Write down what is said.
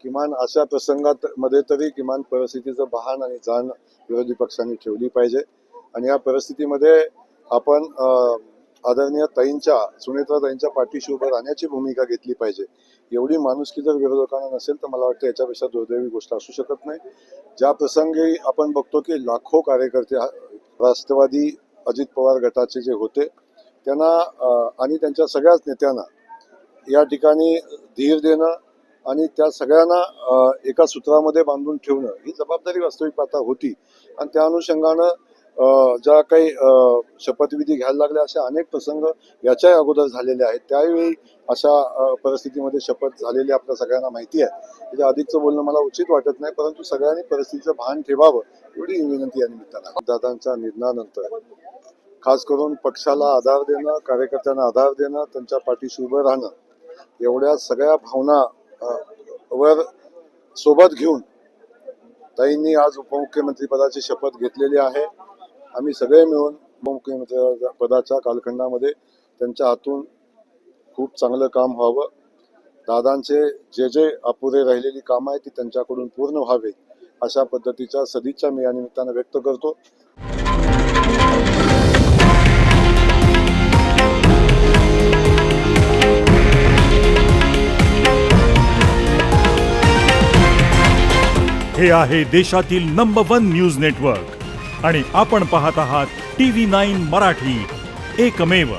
किमान अशा प्रसंगात मध्ये तरी किमान परिस्थितीचं भान आणि जाण विरोधी पक्षांनी ठेवली पाहिजे आणि या परिस्थितीमध्ये आपण आदरणीय ताईंच्या सुनेत्राताईंच्या पाठीशी उभं राहण्याची भूमिका घेतली पाहिजे। एवढी माणुसकी जर विरोधकांना नसेल तर मला वाटतं याच्यापेक्षा दुर्दैवी गोष्ट असू शकत नाही। ज्या प्रसंगी आपण बघतो की लाखो कार्यकर्ते राष्ट्रवादी अजित पवार गटाचे जे होते त्यांना आणि त्यांच्या सगळ्याच नेत्यांना या ठिकाणी धीर देणं आणि त्या सगळ्यांना एका सूत्रामध्ये बांधून ठेवणं ही जबाबदारी वास्तविक पाहता होती आणि त्या अनुषंगानं ज्या काही शपथविधी घ्यायला लागल्या अशा अनेक प्रसंग याच्या अगोदर झालेले आहेत। त्यावेळी अशा परिस्थितीमध्ये शपथ झालेली आपल्या सगळ्यांना माहिती आहे। त्याच्या अधिकचं बोलणं मला उचित वाटत नाही, परंतु सगळ्यांनी परिस्थितीचं भान ठेवावं एवढी विनंती या निमित्तानं। दादांच्या निधनानंतर खास करून पक्षाला आधार देणं, कार्यकर्त्यांना आधार देणं, त्यांच्या पाठीशी उभं राहणं एवढ्या सगळ्या भावना वर सोबत घेऊन ताईंनी आज उपमुख्यमंत्री पदाची शपथ घेतलेली आहे। आम्ही सगळे मिळून उपमुख्यमंत्री पदाच्या कालखंडामध्ये त्यांच्या हातून खूप चांगलं काम व्हावं, दादांचे जे जे अपुरे राहिलेली कामं आहेत ती त्यांच्याकडून पूर्ण व्हावे अशा पद्धतीच्या सदिच्छा मी या निमित्तानं व्यक्त करतो। हे आहे देशातील नंबर 1 न्यूज नेटवर्क आणि आपण पाहत आहात TV9 मराठी, एकमेव।